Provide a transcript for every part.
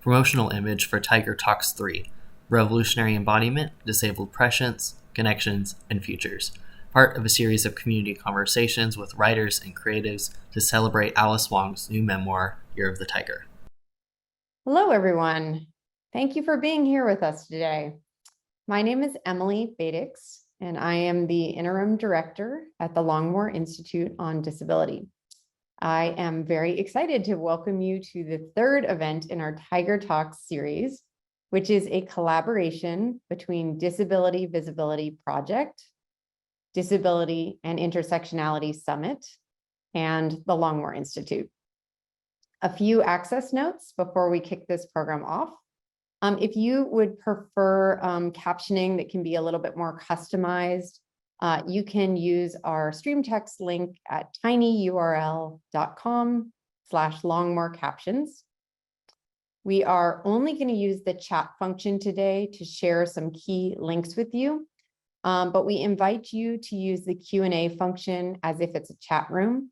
promotional image for Tiger Talks 3, Revolutionary Embodiment, Disabled Prescience, Connections, and Futures, part of a series of community conversations with writers and creatives to celebrate Alice Wong's new memoir, Year of the Tiger. Hello, everyone. Thank you for being here with us today. My name is Emily Badix, and I am the Interim Director at the Longmore Institute on Disability. I am very excited to welcome you to the third event in our Tiger Talks series, which is a collaboration between Disability Visibility Project, Disability and Intersectionality Summit, and the Longmore Institute. A few access notes before we kick this program off. If you would prefer captioning that can be a little bit more customized, you can use our stream text link at tinyurl.com/longmorecaptions. We are only going to use the chat function today to share some key links with you, but we invite you to use the Q&A function as if it's a chat room.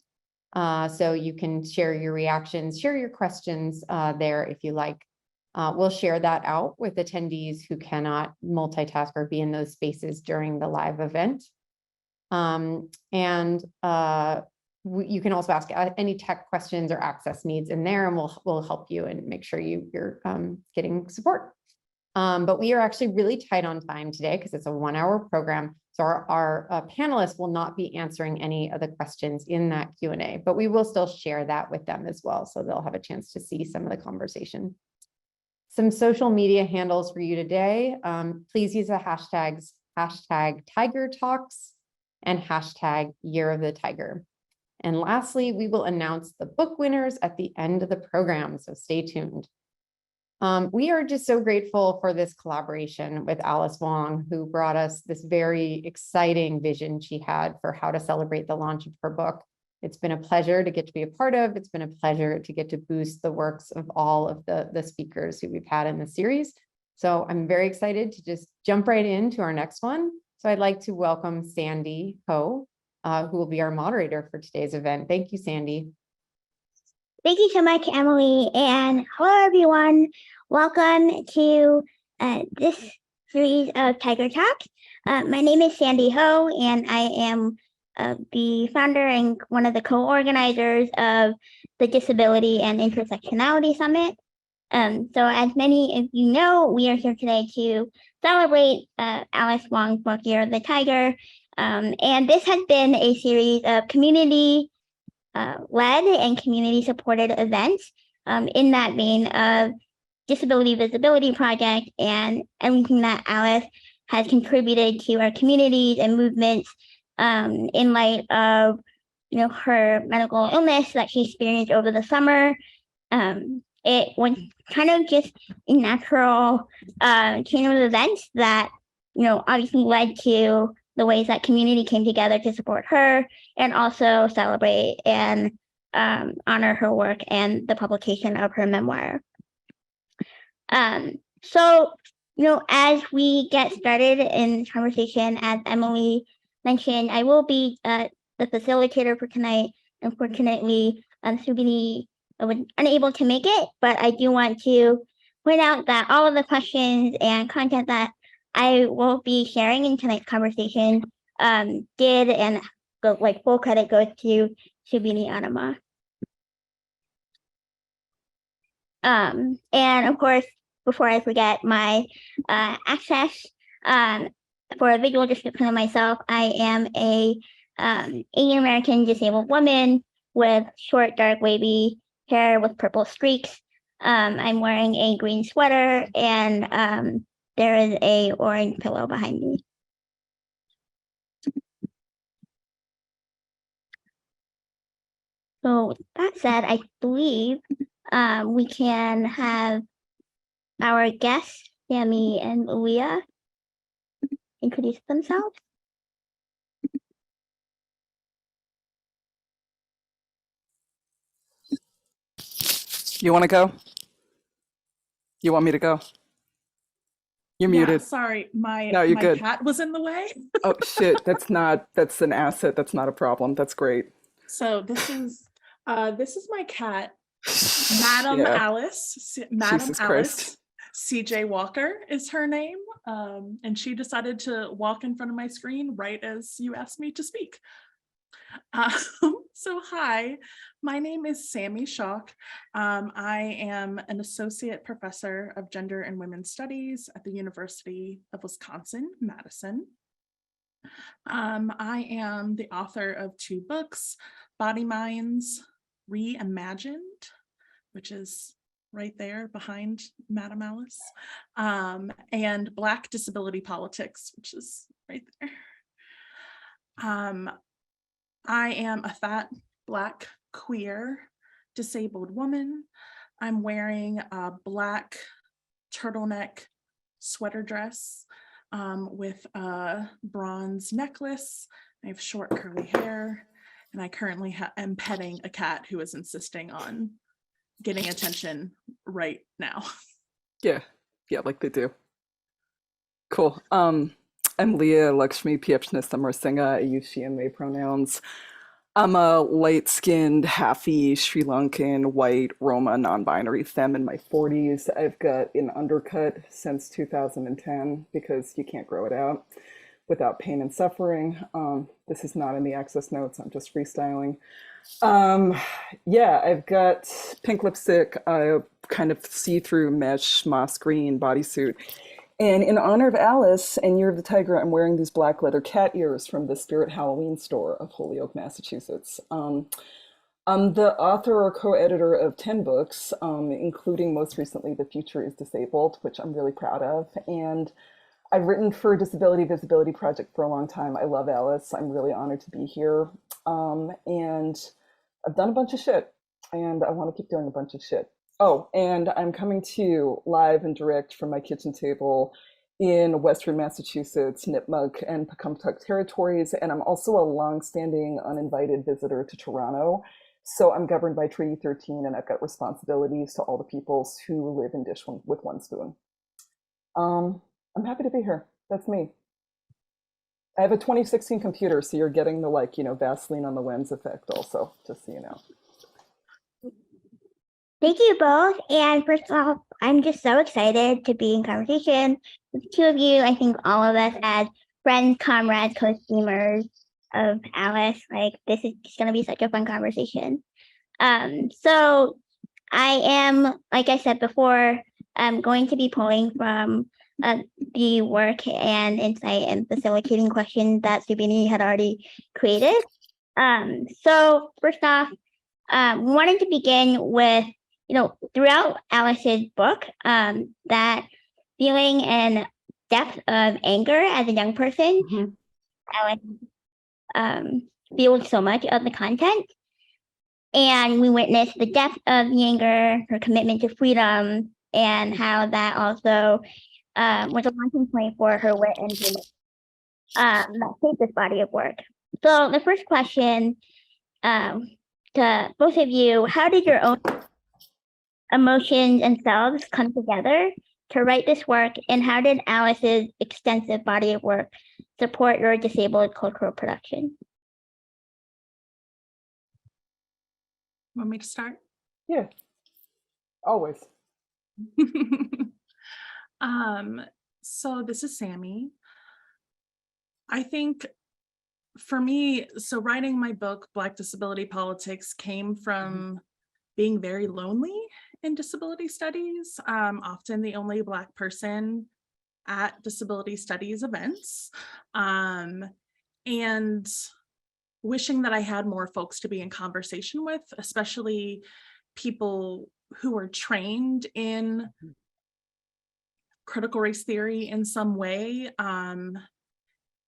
So you can share your reactions, share your questions there if you like. We'll share that out with attendees who cannot multitask or be in those spaces during the live event. You can also ask any tech questions or access needs in there, and we'll help you and make sure you're getting support. But we are actually really tight on time today because it's a 1-hour program. So our panelists will not be answering any of the questions in that Q&A, but we will still share that with them as well. So they'll have a chance to see some of the conversation. Some social media handles for you today. Please use the hashtags #TigerTalks and #Year of the Tiger. And lastly, we will announce the book winners at the end of the program, so stay tuned. We are just so grateful for this collaboration with Alice Wong, who brought us this very exciting vision she had for how to celebrate the launch of her book. It's been a pleasure to get to be a part of. It's been a pleasure to get to boost the works of all of the speakers who we've had in the series. So I'm very excited to just jump right into our next one. So I'd like to welcome Sandy Ho, who will be our moderator for today's event. Thank you, Sandy. Thank you so much, Emily, and hello, everyone. Welcome to this series of Tiger Talks. My name is Sandy Ho, and I am the founder and one of the co-organizers of the Disability and Intersectionality Summit. So as many of you know, we are here today to celebrate Alice Wong's book, Year of the Tiger. And this has been a series of community led and community supported events in that vein of Disability Visibility Project and everything that Alice has contributed to our communities and movements in light of her medical illness that she experienced over the summer. It was kind of just a natural chain of events that obviously led to the ways that community came together to support her and also celebrate and honor her work and the publication of her memoir. So as we get started in the conversation, as Emily mentioned, I will be the facilitator for tonight. Unfortunately, Subini was unable to make it, but I do want to point out that all of the questions and content that I will be sharing in tonight's conversation did and full credit goes to Subini Annamma. And of course, before I forget my access, for a visual description of myself, I am a Asian American disabled woman with short, dark, wavy hair with purple streaks. I'm wearing a green sweater, and there is a orange pillow behind me. So that said, I believe we can have our guests, Sami and Leah, introduce themselves. You want to go? You want me to go? You're muted. Sorry, my good. cat was in the way. Oh shit, that's an asset. That's not a problem. That's great. So this is my cat. Madam Yeah. Alice, Madam Jesus Alice Christ. CJ Walker is her name. And she decided to walk in front of my screen right as you asked me to speak. So hi, my name is Sami Schalk. I am an associate professor of gender and women's studies at the University of Wisconsin-Madison. I am the author of 2 books, Body Minds Reimagined, which is right there behind Madam Alice, and Black Disability Politics, which is right there. I am a fat, Black, queer, disabled woman. I'm wearing a Black turtleneck sweater dress with a bronze necklace. I have short curly hair, and I currently am petting a cat who is insisting on getting attention right now. Yeah, like they do. Cool. I'm Leah Lakshmi Piepzna-Samarasinha. I use she and they pronouns. I'm a light-skinned, halfy Sri Lankan, white, Roma, non-binary femme in my 40s. I've got an undercut since 2010 because you can't grow it out without pain and suffering. This is not in the access notes. I'm just freestyling. Yeah, I've got pink lipstick, a kind of see-through mesh moss green bodysuit. And in honor of Alice and Year of the Tiger, I'm wearing these black leather cat ears from the Spirit Halloween store of Holyoke, Massachusetts. I'm the author or co-editor of 10 books, including most recently The Future is Disabled, which I'm really proud of. And I've written for Disability Visibility Project for a long time. I love Alice. I'm really honored to be here. And I've done a bunch of shit, and I want to keep doing a bunch of shit. Oh, and I'm coming to you live and direct from my kitchen table in Western Massachusetts, Nipmuc, and Pecumtuck territories. And I'm also a longstanding uninvited visitor to Toronto. So I'm governed by Treaty 13, and I've got responsibilities to all the peoples who live in Dish with One Spoon. I'm happy to be here. That's me. I have a 2016 computer, so you're getting the Vaseline on the lens effect also, just so you know. Thank you both. And first off, I'm just so excited to be in conversation with the 2 of you. I think all of us as friends, comrades, co-steamers of Alice, this is just going to be such a fun conversation. So I am, like I said before, I'm going to be pulling from the work and insight and facilitating questions that Subini had already created. So first off, wanted to begin with, throughout Alice's book, that feeling and depth of anger as a young person, Alice feels so much of the content. And we witnessed the depth of the anger, her commitment to freedom, and how that also was a launching point for her wit and humor that shaped this body of work. So the first question to both of you, how did your own emotions and selves come together to write this work, and how did Alice's extensive body of work support your disabled cultural production? Want me to start? Yeah, always. So this is Sami. I think for me, so writing my book, Black Disability Politics, came from being very lonely in disability studies, often the only Black person at disability studies events, and wishing that I had more folks to be in conversation with, especially people who are trained in critical race theory in some way,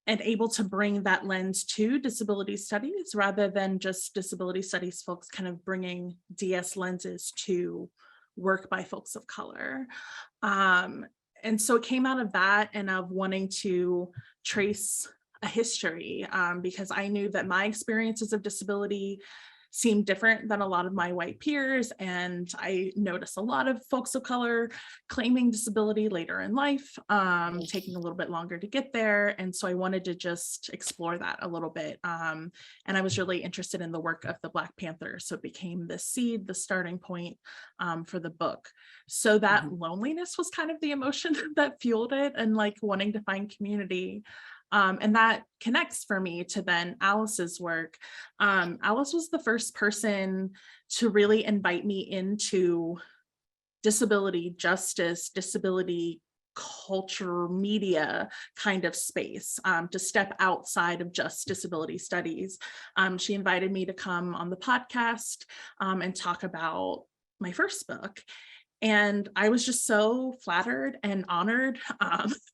and able to bring that lens to disability studies rather than just disability studies folks kind of bringing DS lenses to work by folks of color. And so it came out of that and of wanting to trace a history, because I knew that my experiences of disability seemed different than a lot of my white peers. And I noticed a lot of folks of color claiming disability later in life, taking a little bit longer to get there. And so I wanted to just explore that a little bit. And I was really interested in the work of the Black Panthers. So it became the seed, the starting point for the book. So that loneliness was kind of the emotion that fueled it, and like wanting to find community. And that connects for me to then Alice's work. Alice was the first person to really invite me into disability justice, disability culture, media kind of space, to step outside of just disability studies. She invited me to come on the podcast and talk about my first book. And I was just so flattered and honored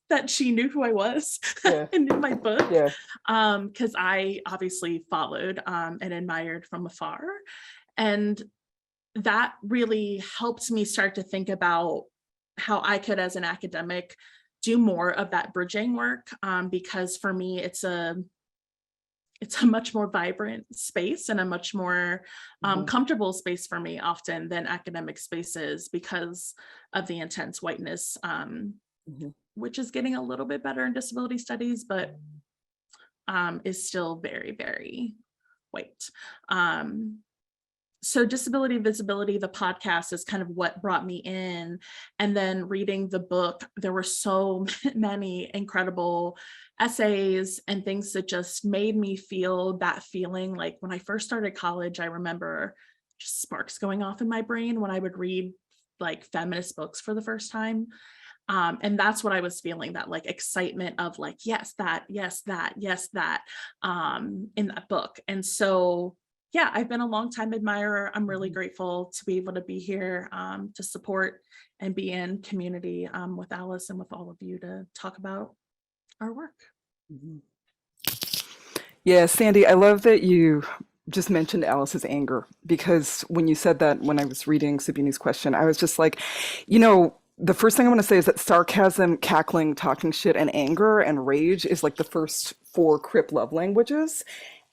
that she knew who I was and knew my book, because I obviously followed and admired from afar. And that really helped me start to think about how I could, as an academic, do more of that bridging work, because for me, it's a much more vibrant space and a much more comfortable space for me often than academic spaces, because of the intense whiteness, which is getting a little bit better in disability studies, but is still very, very white. So Disability Visibility, the podcast, is kind of what brought me in. And then reading the book, there were so many incredible essays and things that just made me feel that feeling. Like when I first started college, I remember just sparks going off in my brain when I would read like feminist books for the first time. And that's what I was feeling, that like excitement of like, yes, that, yes, that, yes, that, in that book. And so yeah, I've been a longtime admirer. I'm really grateful to be able to be here to support and be in community with Alice and with all of you to talk about our work. Yeah, Sandy, I love that you just mentioned Alice's anger, because when you said that, when I was reading Subini's question, I was just like, you know, the first thing I want to say is that sarcasm, cackling, talking shit, and anger and rage is like the first 4 Crip love languages.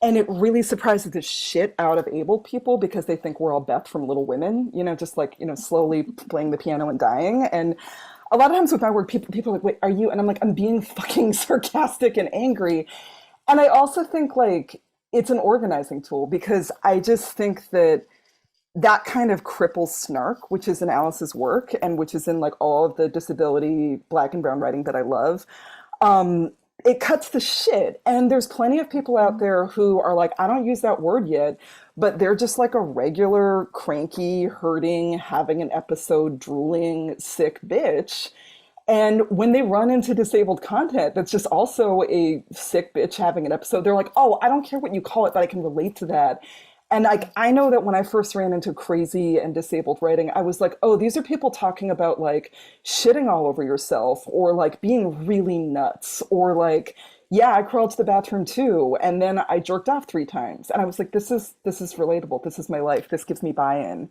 And it really surprises the shit out of able people, because they think we're all Beth from Little Women, you know, just like, you know, slowly playing the piano and dying. And a lot of times with my work, people are like, wait, are you? And I'm like, I'm being fucking sarcastic and angry. And I also think like it's an organizing tool, because I just think that that kind of cripple snark, which is in Alice's work and which is in like all of the disability Black and brown writing that I love, it cuts the shit. And there's plenty of people out there who are like, I don't use that word yet, but they're just like a regular cranky, hurting, having an episode, drooling, sick bitch. And when they run into disabled content that's just also a sick bitch having an episode, they're like, oh, I don't care what you call it, but I can relate to that. And like, I know that when I first ran into crazy and disabled writing, I was like, oh, these are people talking about like shitting all over yourself, or like being really nuts, or like, yeah, I crawled to the bathroom too, and then I jerked off 3 times. And I was like, this is relatable. This is my life. This gives me buy-in.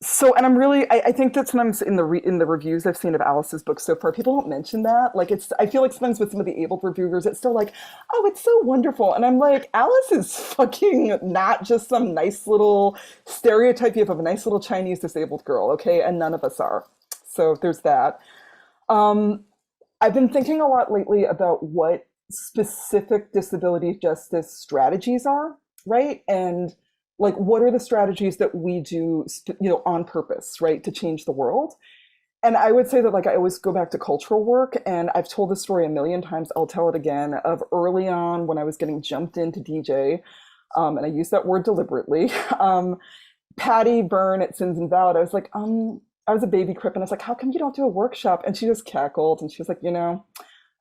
So, and I'm really, I think that sometimes in the reviews I've seen of Alice's book so far, people don't mention that. Like I feel like sometimes with some of the abled reviewers, it's still like, oh, it's so wonderful. And I'm like, Alice is fucking not just some nice little stereotype of a nice little Chinese disabled girl, okay? And none of us are. So there's that. I've been thinking a lot lately about what specific disability justice strategies are, right? And like, what are the strategies that we do, you know, on purpose, right, to change the world? And I would say that, like, I always go back to cultural work, and I've told this story a million times, I'll tell it again, of early on when I was getting jumped into DJ, and I use that word deliberately, Patty Byrne at Sins Invalid, I was like, I was a baby Crip, and I was like, how come you don't do a workshop? And she just cackled, and she was like, you know,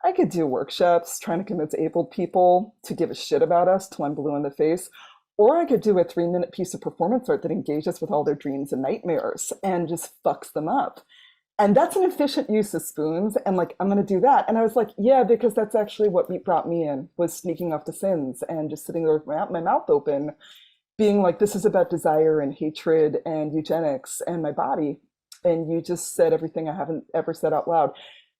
I could do workshops trying to convince abled people to give a shit about us till I'm blue in the face. Or I could do a 3-minute piece of performance art that engages with all their dreams and nightmares and just fucks them up. And that's an efficient use of spoons. And like, I'm going to do that. And I was like, yeah, because that's actually what brought me in, was sneaking off to Sins and just sitting there with my mouth open, being like, this is about desire and hatred and eugenics and my body. And you just said everything I haven't ever said out loud.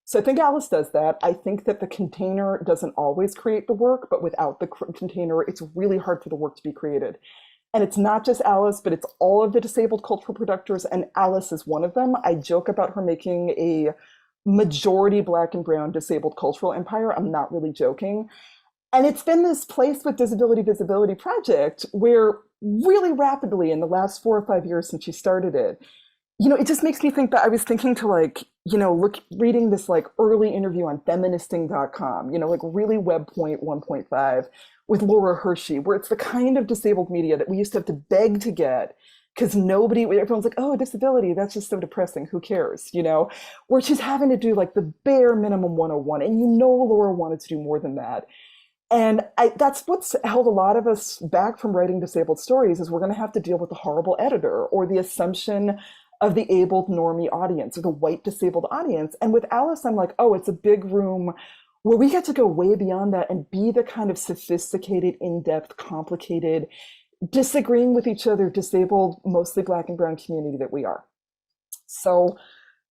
So I think Alice does that. I think that the container doesn't always create the work, but without the container, it's really hard for the work to be created. And it's not just Alice, but it's all of the disabled cultural producers, and Alice is one of them. I joke about her making a majority Black and brown disabled cultural empire. I'm not really joking. And it's been this place with Disability Visibility Project where really rapidly in the last 4 or 5 years since she started it, it just makes me think that I was thinking to reading this early interview on feministing.com, really web point 1.5 with Laura Hershey, where it's the kind of disabled media that we used to have to beg to get because everyone's like, oh, disability, that's just so depressing, who cares, where she's having to do the bare minimum 101. And Laura wanted to do more than that. And that's what's held a lot of us back from writing disabled stories is we're going to have to deal with the horrible editor or the assumption of the abled normie audience or the white disabled audience. And with Alice, I'm like, oh, it's a big room where we get to go way beyond that and be the kind of sophisticated, in-depth, complicated, disagreeing with each other, disabled, mostly Black and brown community that we are. So,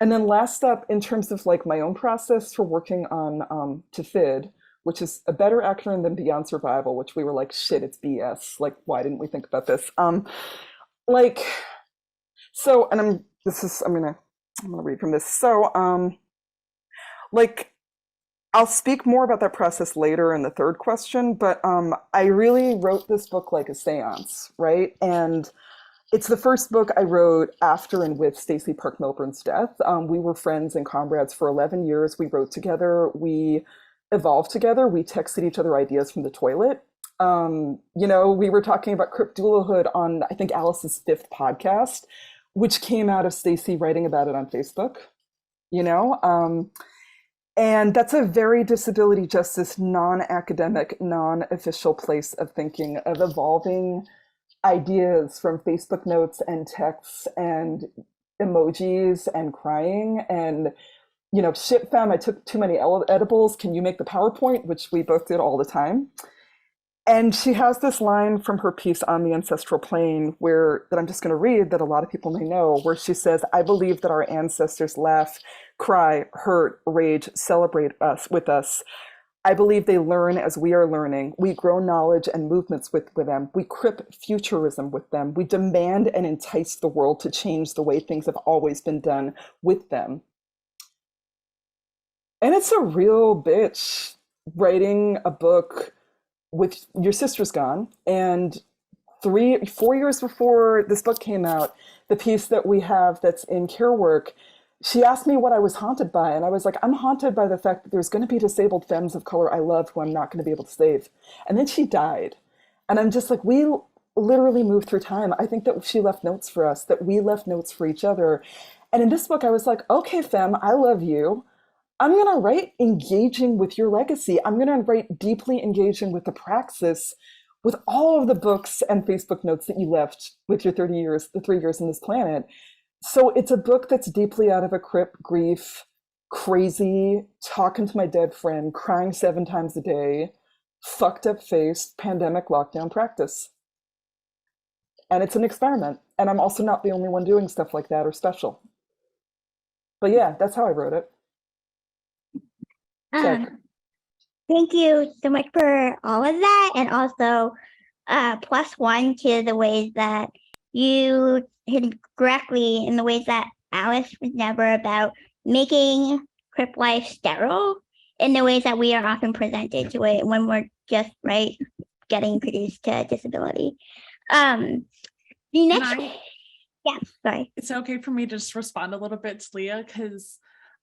and then last up, in terms of my own process for working on TFID, which is a better acronym than Beyond Survival, which we were like, shit, it's BS. Why didn't we think about this? So, and I'm gonna read from this. So, I'll speak more about that process later in the third question, but I really wrote this book like a seance, right? And it's the first book I wrote after and with Stacey Park Milburn's death. We were friends and comrades for 11 years. We wrote together. We evolved together. We texted each other ideas from the toilet. We were talking about cryptdoulahood on, I think, Alice's 5th podcast, which came out of Stacey writing about it on Facebook, and that's a very disability justice, non-academic, non-official place of thinking, of evolving ideas from Facebook notes and texts and emojis and crying and, shit fam, I took too many edibles. Can you make the PowerPoint? Which we both did all the time. And she has this line from her piece On the Ancestral Plane that I'm just going to read that a lot of people may know, where she says, I believe that our ancestors laugh, cry, hurt, rage, celebrate with us. I believe they learn as we are learning. We grow knowledge and movements with them. We crip futurism with them. We demand and entice the world to change the way things have always been done with them. And it's a real bitch writing a book with your sister's gone, and 4 years before this book came out, the piece that we have that's in Care Work, she asked me what I was haunted by, and I was like, I'm haunted by the fact that there's going to be disabled femmes of color I love who I'm not going to be able to save. And then she died, and I'm just like, we literally moved through time. I think that she left notes for us, that we left notes for each other. And in this book, I was like, okay, femme, I love you. I'm going to write engaging with your legacy. I'm going to write deeply engaging with the praxis, with all of the books and Facebook notes that you left with your 3 years on this planet. So it's a book that's deeply out of a crip, grief, crazy, talking to my dead friend, crying 7 times a day, fucked up face, pandemic lockdown practice. And it's an experiment. And I'm also not the only one doing stuff like that or special. But yeah, that's how I wrote it. Thank you so much for all of that, and also +1 to the ways that you hit correctly in the ways that Alice was never about making crip life sterile in the ways that we are often presented to it when we're just getting introduced to disability. The next, sorry. It's okay for me to just respond a little bit to Leah, because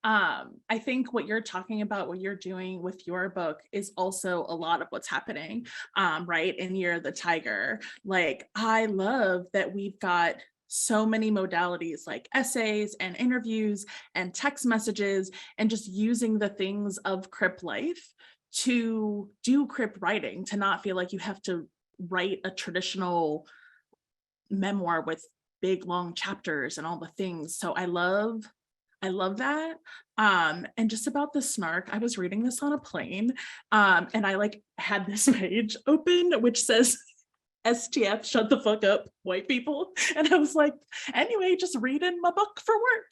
I think what you're talking about, what you're doing with your book is also a lot of what's happening, right? In Year of the Tiger. I love that we've got so many modalities like essays and interviews and text messages and just using the things of crip life to do crip writing, to not feel like you have to write a traditional memoir with big long chapters and all the things. So I love that. And just about the snark, I was reading this on a plane, and I had this page open which says STF, shut the fuck up, white people. And I was like, anyway, just reading my book for work.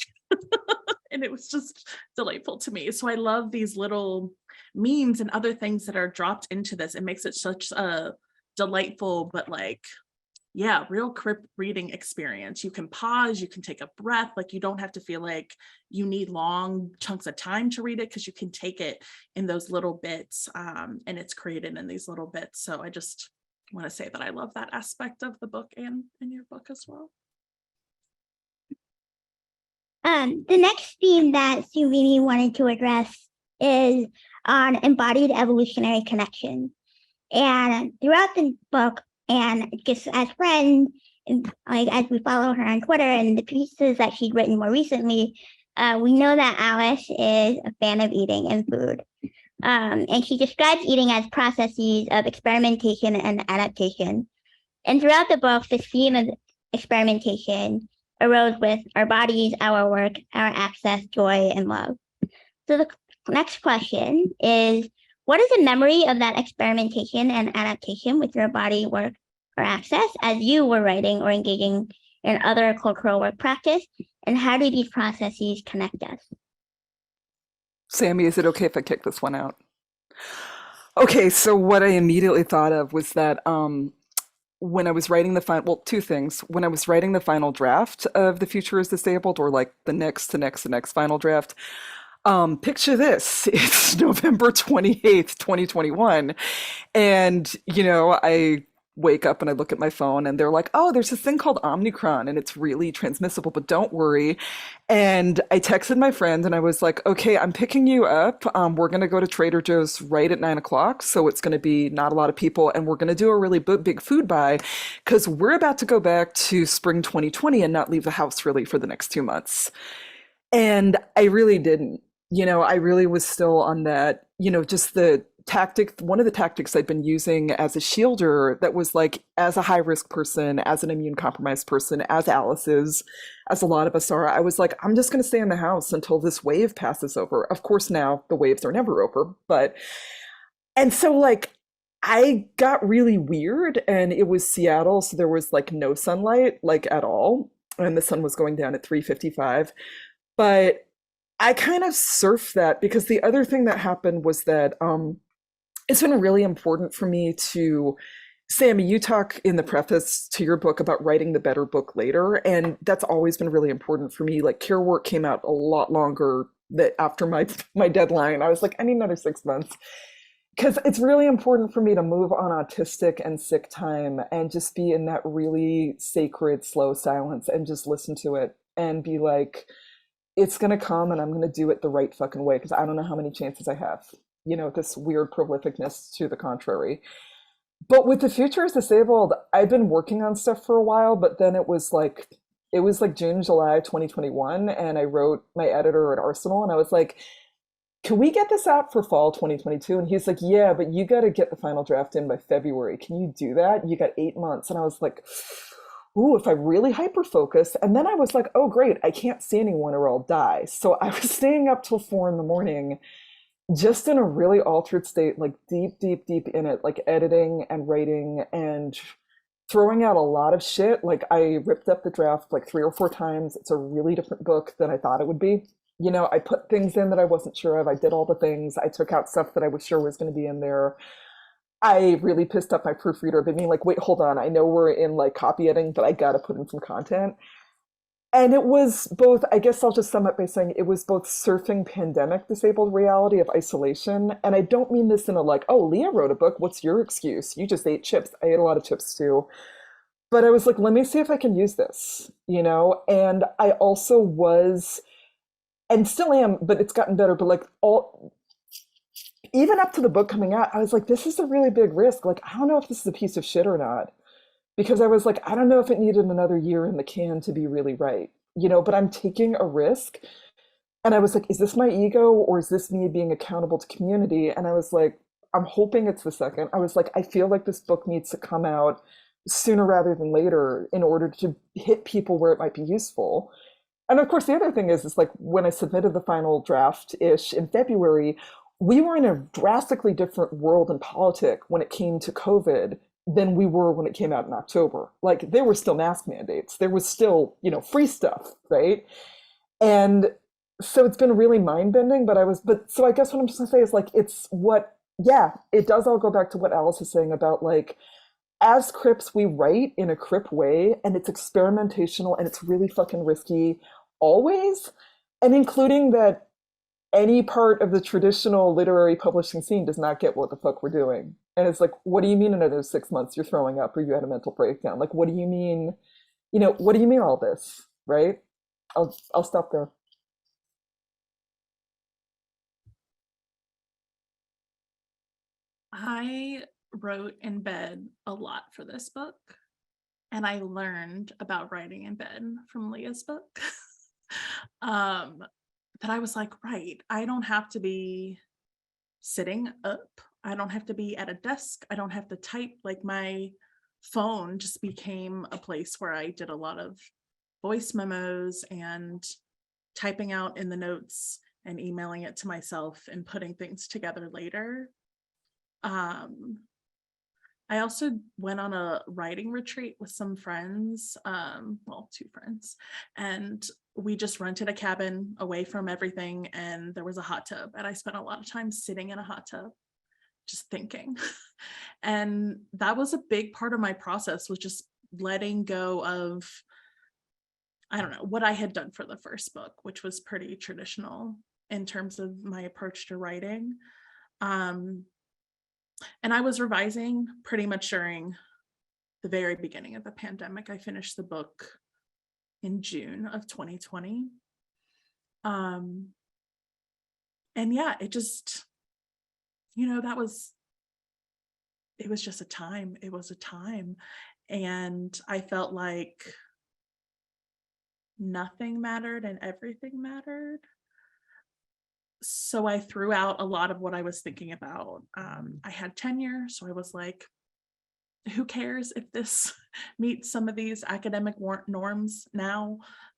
And and it was just delightful to me. So I love these little memes and other things that are dropped into this. It makes it such a delightful, but like, yeah, real crypt reading experience. You can pause, you can take a breath, like you don't have to feel like you need long chunks of time to read it, because you can take it in those little bits, and it's created in these little bits. So I just want to say that I love that aspect of the book and in your book as well. The next theme that Subini wanted to address is on embodied evolutionary connection. And throughout the book, and just as friends, and like as we follow her on Twitter and the pieces that she'd written more recently, we know that Alice is a fan of eating and food. And she describes eating as processes of experimentation and adaptation. And throughout the book, this theme of experimentation arose with our bodies, our work, our access, joy, and love. So the next question is, what is a memory of that experimentation and adaptation with your body, work, or access as you were writing or engaging in other cultural work practice? And how do these processes connect us? Sami, is it okay if I kick this one out? Okay, so what I immediately thought of was that when I was writing the final, well, two things. When I was writing the final draft of The Future is Disabled, or like the next final draft, picture this, it's November 28th, 2021. And, I wake up and I look at my phone and they're like, oh, there's this thing called Omicron and it's really transmissible, but don't worry. And I texted my friend and I was like, okay, I'm picking you up. We're going to go to Trader Joe's right at 9:00. So it's going to be not a lot of people. And we're going to do a really big food buy because we're about to go back to spring 2020 and not leave the house really for the next 2 months. And I really didn't. I really was still on that, just the tactic, one of the tactics I'd been using as a shielder that was like, as a high risk person, as an immune compromised person, as Alice is, as a lot of us are, I was like, I'm just going to stay in the house until this wave passes over. Of course, now the waves are never over, and so like, I got really weird and it was Seattle. So there was like no sunlight, like at all. And the sun was going down at 3:55. But I kind of surfed that because the other thing that happened was that it's been really important for me to, Sami, you talk in the preface to your book about writing the better book later. And that's always been really important for me. Like Care Work came out a lot longer that after my deadline. I was like, I need another 6 months. Because it's really important for me to move on autistic and sick time and just be in that really sacred, slow silence and just listen to it and be like, it's going to come and I'm going to do it the right fucking way because I don't know how many chances I have. This weird prolificness to the contrary. But with The Future is Disabled, I've been working on stuff for a while, but then it was like June, July 2021, and I wrote my editor at Arsenal, and I was like, can we get this out for fall 2022? And he's like, yeah, but you got to get the final draft in by February. Can you do that? You got 8 months. And I was like, ooh, if I really hyper-focus. And then I was like, oh, great, I can't see anyone or I'll die. So I was staying up till 4 a.m, just in a really altered state, like deep in it, like editing and writing and throwing out a lot of shit. Like I ripped up the draft like 3 or 4 times. It's a really different book than I thought it would be. I put things in that I wasn't sure of. I did all the things. I took out stuff that I was sure was going to be in there. I really pissed off my proofreader, but being like, wait, hold on. I know we're in like copy editing, but I got to put in some content. And it was both, I guess I'll just sum up by saying it was both surfing pandemic disabled reality of isolation. And I don't mean this in a like, oh, Leah wrote a book. What's your excuse? You just ate chips. I ate a lot of chips too. But I was like, let me see if I can use this, And I also was, and still am, but it's gotten better. But like even up to the book coming out, I was like, this is a really big risk. Like, I don't know if this is a piece of shit or not. Because I was like, I don't know if it needed another year in the can to be really right, but I'm taking a risk. And I was like, is this my ego or is this me being accountable to community? And I was like, I'm hoping it's the second. I was like, I feel like this book needs to come out sooner rather than later in order to hit people where it might be useful. And of course, the other thing is like when I submitted the final draft-ish in February, we were in a drastically different world and politics when it came to COVID than we were when it came out in October. Like there were still mask mandates. There was still, free stuff, right? And so it's been really mind-bending, so I guess what I'm just gonna say is like, it does all go back to what Alice is saying about like, as Crips, we write in a Crip way, and it's experimentational and it's really fucking risky always. And including that any part of the traditional literary publishing scene does not get what the fuck we're doing. And it's like, what do you mean in another 6 months you're throwing up or you had a mental breakdown? Like, what do you mean? What do you mean all this? Right? I'll stop there. I wrote in bed a lot for this book, and I learned about writing in bed from Leah's book. That I was like, right, I don't have to be sitting up. I don't have to be at a desk. I don't have to type. Like, my phone just became a place where I did a lot of voice memos and typing out in the notes and emailing it to myself and putting things together later. I also went on a writing retreat with some friends, well, 2 friends, and we just rented a cabin away from everything, and there was a hot tub, and I spent a lot of time sitting in a hot tub just thinking. And that was a big part of my process, was just letting go of, I don't know, what I had done for the first book, which was pretty traditional in terms of my approach to writing. And I was revising pretty much during the very beginning of the pandemic. I finished the book in June of 2020. And yeah, it just, it was just a time. It was a time. And I felt like nothing mattered and everything mattered. So I threw out a lot of what I was thinking about. I had tenure, so I was like, who cares if this meets some of these academic norms now?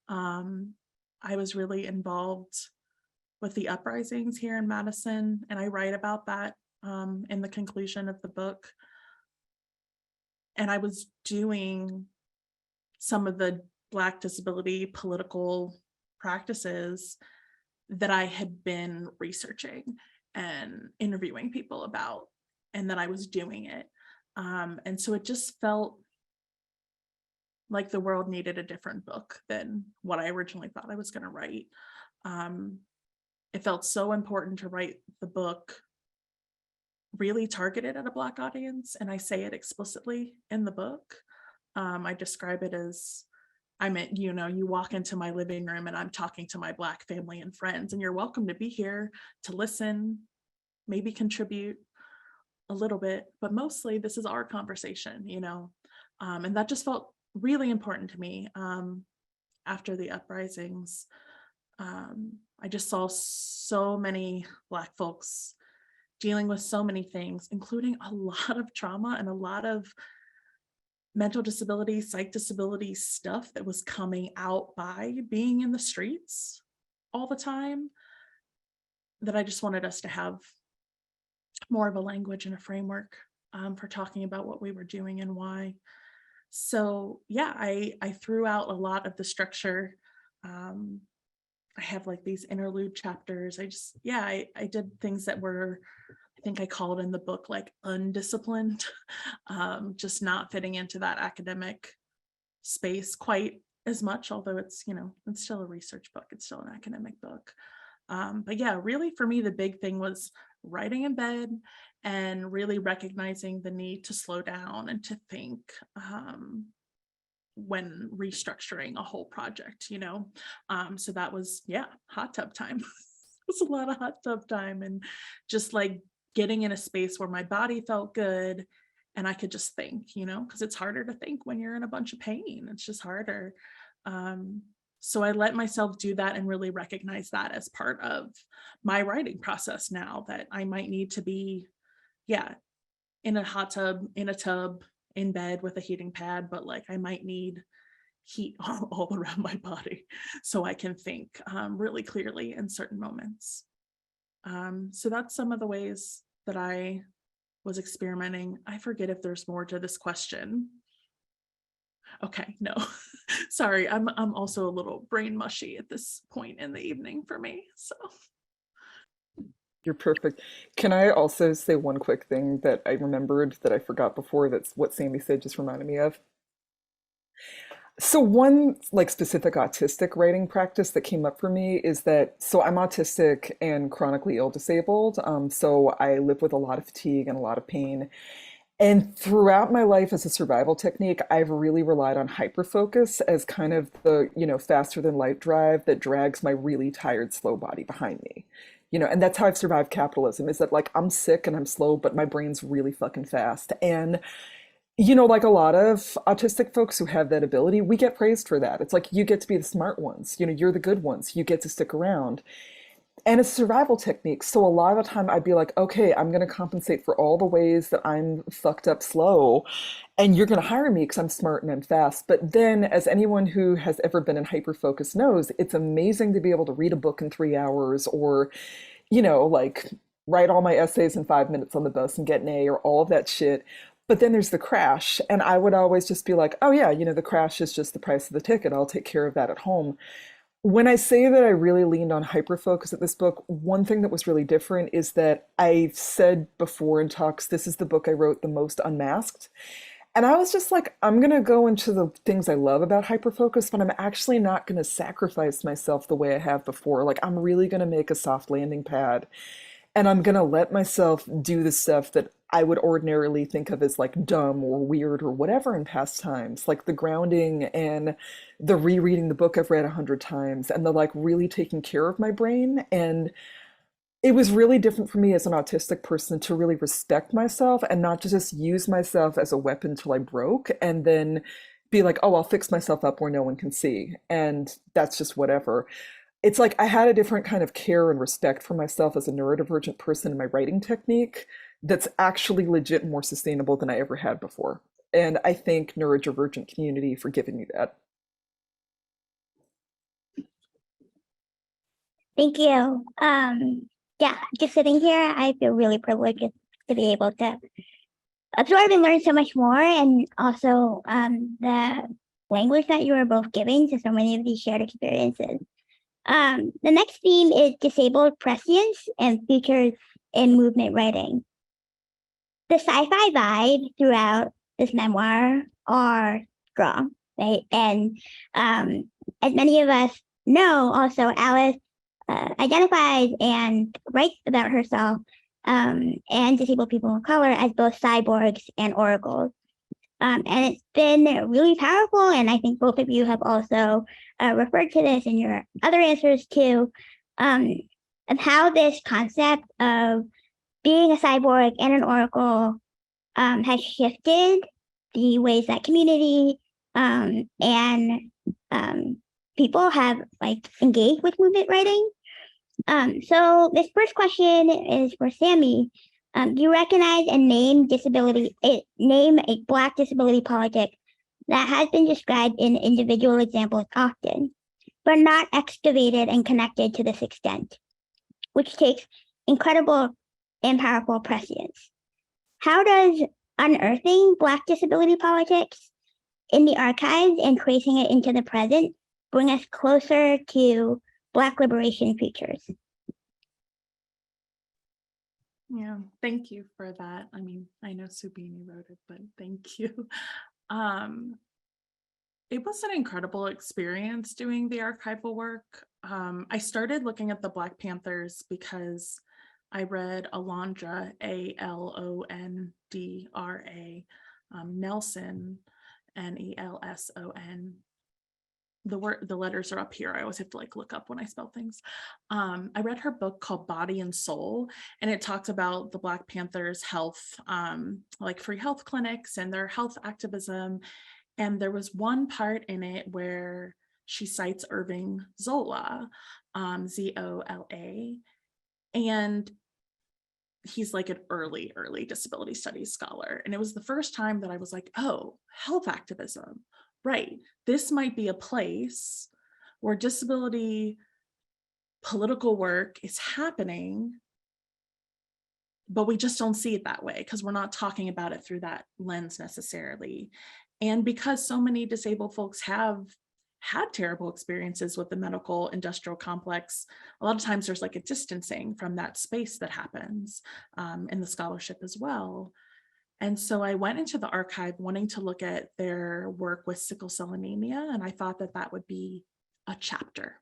I was really involved with the uprisings here in Madison, and I write about that in the conclusion of the book. And I was doing some of the Black disability political practices that I had been researching and interviewing people about, and that I was doing it. And so it just felt like the world needed a different book than what I originally thought I was going to write. It felt so important to write the book really targeted at a Black audience, and I say it explicitly in the book. I describe it as, you walk into my living room and I'm talking to my Black family and friends, and you're welcome to be here to listen, maybe contribute a little bit, but mostly this is our conversation, and that just felt really important to me. After the uprisings, I just saw so many Black folks dealing with so many things, including a lot of trauma and a lot of mental disability, psych disability stuff that was coming out by being in the streets all the time, that I just wanted us to have more of a language and a framework for talking about what we were doing and why. So yeah, I threw out a lot of the structure. I have like these interlude chapters. I did things that were, I think I called in the book like undisciplined, just not fitting into that academic space quite as much, although it's still a research book, it's still an academic book. But yeah, really for me, the big thing was writing in bed and really recognizing the need to slow down and to think when restructuring a whole project, so that was, hot tub time. It was a lot of hot tub time, and just like getting in a space where my body felt good and I could just think, because it's harder to think when you're in a bunch of pain. It's just harder. So I let myself do that and really recognize that as part of my writing process now, that I might need to be, in a hot tub, in a tub, in bed with a heating pad, but like I might need heat all around my body so I can think really clearly in certain moments. So that's some of the ways that I was experimenting. I forget if there's more to this question. Okay, no, sorry, I'm also a little brain mushy at this point in the evening for me, so. You're perfect. Can I also say one quick thing that I remembered that I forgot before? That's what Sammy said just reminded me of. So one like specific autistic writing practice that came up for me is that so I'm autistic and chronically ill disabled. So I live with a lot of fatigue and a lot of pain. And throughout my life as a survival technique, I've really relied on hyperfocus as kind of the, faster than light drive that drags my really tired, slow body behind me. And that's how I've survived capitalism is that like I'm sick and I'm slow, but my brain's really fucking fast. And like a lot of autistic folks who have that ability, we get praised for that. It's like you get to be the smart ones, you're the good ones, you get to stick around. And it's a survival technique. So a lot of the time I'd be like, okay, I'm going to compensate for all the ways that I'm fucked up slow. And you're going to hire me because I'm smart and I'm fast. But then, as anyone who has ever been in hyperfocus knows, it's amazing to be able to read a book in 3 hours or, like write all my essays in 5 minutes on the bus and get an A or all of that shit. But then there's the crash. And I would always just be like, oh, yeah, the crash is just the price of the ticket. I'll take care of that at home. When I say that I really leaned on hyperfocus at this book, one thing that was really different is that I've said before in talks, this is the book I wrote the most unmasked. And I was just like, I'm going to go into the things I love about hyperfocus, but I'm actually not going to sacrifice myself the way I have before. Like, I'm really going to make a soft landing pad and I'm going to let myself do the stuff that I would ordinarily think of as like dumb or weird or whatever in past times, like the grounding and the rereading the book I've read 100 times and the like really taking care of my brain. And it was really different for me as an autistic person to really respect myself and not to just use myself as a weapon till I broke and then be like, oh, I'll fix myself up where no one can see. And that's just whatever. It's like I had a different kind of care and respect for myself as a neurodivergent person in my writing technique that's actually legit and more sustainable than I ever had before. And I thank neurodivergent community for giving me that. Thank you. Yeah, just sitting here, I feel really privileged to be able to absorb and learn so much more, and also the language that you are both giving to so many of these shared experiences. The next theme is disabled prescience and futures in movement writing. The sci-fi vibe throughout this memoir are strong, right? And as many of us know, also Alice identifies and writes about herself and disabled people of color as both cyborgs and oracles. And it's been really powerful. And I think both of you have also referred to this in your other answers too, of how this concept of being a cyborg and an oracle has shifted the ways that community and people have like engaged with movement writing. So this first question is for Sami. Do you recognize and name a Black disability politic that has been described in individual examples often, but not excavated and connected to this extent, which takes incredible and powerful prescience? How does unearthing Black disability politics in the archives and tracing it into the present bring us closer to Black liberation futures? Yeah, thank you for that. I mean, I know Subini wrote it, but thank you. It was an incredible experience doing the archival work. I started looking at the Black Panthers because I read Alondra, Alondra, Nelson, Nelson. The letters are up here. I always have to like look up when I spell things. I read her book called Body and Soul, and it talked about the Black Panthers' health, like free health clinics and their health activism. And there was one part in it where she cites Irving Zola, Zola, and he's like an early disability studies scholar. And it was the first time that I was like, oh, health activism. Right, this might be a place where disability political work is happening, but we just don't see it that way because we're not talking about it through that lens necessarily. And because so many disabled folks have had terrible experiences with the medical industrial complex, a lot of times there's like a distancing from that space that happens in the scholarship as well. And so I went into the archive wanting to look at their work with sickle cell anemia, and I thought that that would be a chapter,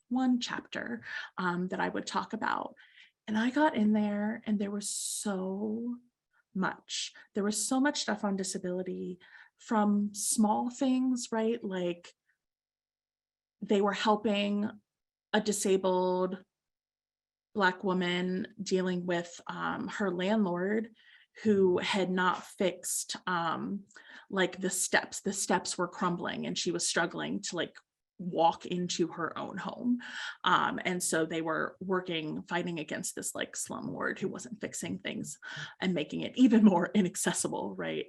one chapter that I would talk about. And I got in there and there was so much. There was so much stuff on disability, from small things, right? Like they were helping a disabled Black woman dealing with her landlord who had not fixed like the steps were crumbling and she was struggling to like walk into her own home. And so they were fighting against this like slumlord who wasn't fixing things and making it even more inaccessible, right?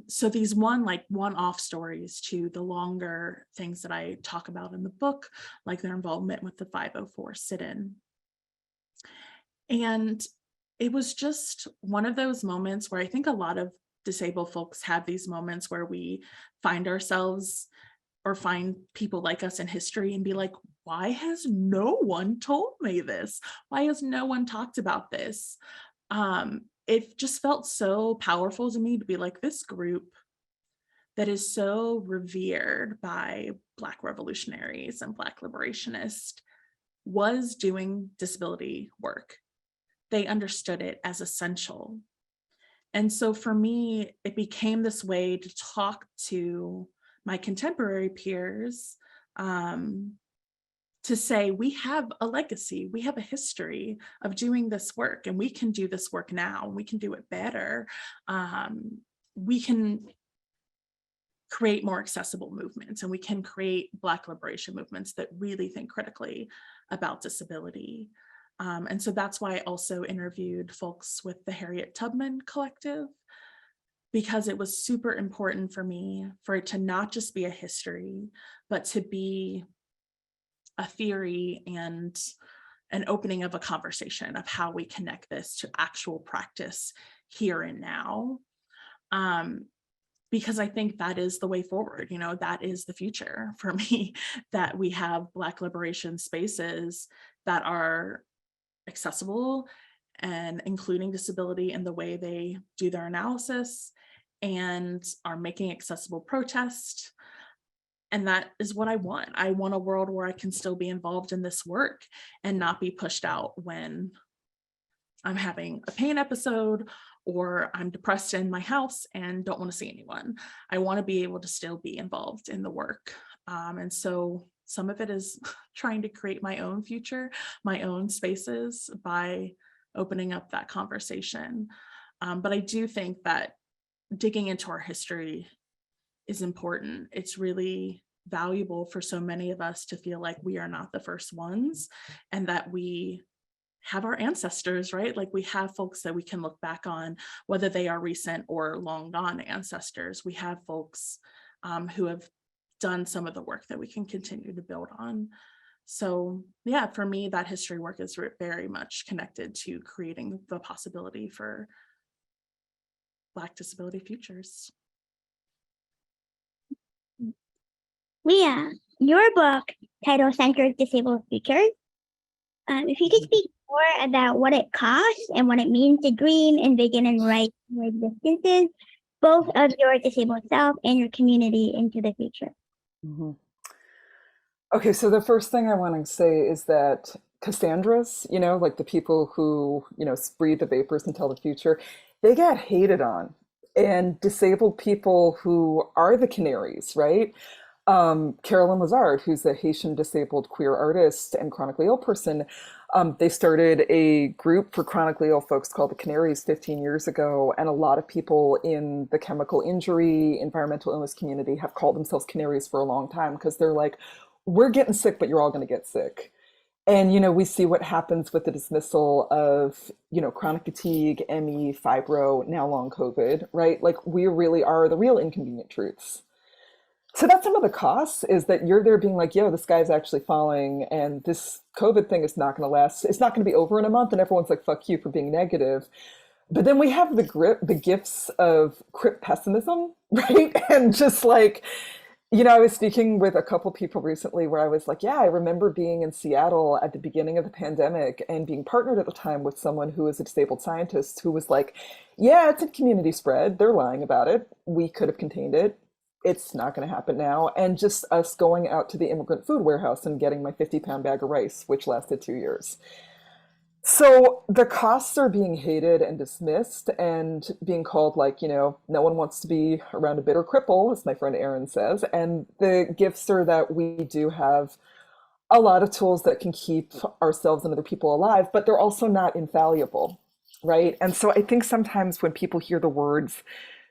So these one-off stories to the longer things that I talk about in the book, like their involvement with the 504 sit-in. And it was just one of those moments where I think a lot of disabled folks have these moments where we find ourselves or find people like us in history and be like, why has no one told me this? Why has no one talked about this? It just felt so powerful to me to be like, this group that is so revered by Black revolutionaries and Black liberationists was doing disability work. They understood it as essential. And so for me, it became this way to talk to my contemporary peers to say, we have a legacy, we have a history of doing this work, and we can do this work now, we can do it better. We can create more accessible movements, and we can create Black liberation movements that really think critically about disability. And so that's why I also interviewed folks with the Harriet Tubman Collective, because it was super important for me for it to not just be a history, but to be a theory and an opening of a conversation of how we connect this to actual practice here and now. Because I think that is the way forward, you know, that is the future for me, that we have Black liberation spaces that are accessible and including disability in the way they do their analysis and are making accessible protest. And that is what I want. I want a world where I can still be involved in this work and not be pushed out when I'm having a pain episode or I'm depressed in my house and don't want to see anyone. I want to be able to still be involved in the work. And so some of it is trying to create my own future, my own spaces by opening up that conversation. But I do think that digging into our history is important. It's really valuable for so many of us to feel like we are not the first ones and that we have our ancestors, right? Like we have folks that we can look back on, whether they are recent or long gone ancestors. We have folks who have done some of the work that we can continue to build on. So yeah, for me, that history work is very much connected to creating the possibility for Black disability futures. Leah, your book, titled Centered Disabled Futures, if you could speak more about what it costs and what it means to dream, envision, and write your existences, both of your disabled self and your community into the future. Mm-hmm. Okay, so the first thing I want to say is that Cassandras, you know, like the people who, you know, breathe the vapors and tell the future, they get hated on. And disabled people who are the canaries, right? Carolyn Lazard, who's a Haitian disabled queer artist and chronically ill person, they started a group for chronically ill folks called the Canaries 15 years ago. And a lot of people in the chemical injury, environmental illness community have called themselves canaries for a long time because they're like, we're getting sick, but you're all going to get sick. And, you know, we see what happens with the dismissal of, you know, chronic fatigue, ME, fibro, now long COVID, right? Like we really are the real inconvenient truths. So that's some of the costs, is that you're there being like, yo, the sky's actually falling and this COVID thing is not going to last. It's not going to be over in a month. And everyone's like, fuck you for being negative. But then we have the gifts of crypt pessimism, right? And just like, I was speaking with a couple people recently where I was like, yeah, I remember being in Seattle at the beginning of the pandemic and being partnered at the time with someone who was a disabled scientist who was like, yeah, it's a community spread. They're lying about it. We could have contained it. It's not going to happen now. And just us going out to the immigrant food warehouse and getting my 50-pound bag of rice, which lasted 2 years. So the costs are being hated and dismissed and being called like, no one wants to be around a bitter cripple, as my friend Erin says. And the gifts are that we do have a lot of tools that can keep ourselves and other people alive, but they're also not infallible, right? And so I think sometimes when people hear the words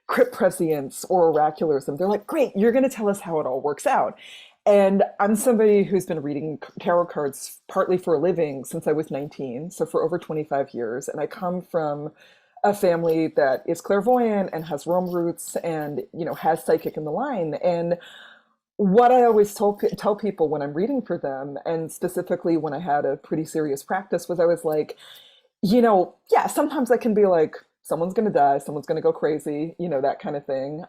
crypt prescience or oracularism, they're like, great, you're going to tell us how it all works out. And I'm somebody who's been reading tarot cards partly for a living since I was 19, so for over 25 years. And I come from a family that is clairvoyant and has Rome roots and, has psychic in the line. And what I always tell people when I'm reading for them, and specifically when I had a pretty serious practice, was I was like, yeah, sometimes I can be like, someone's going to die, someone's going to go crazy, that kind of thing.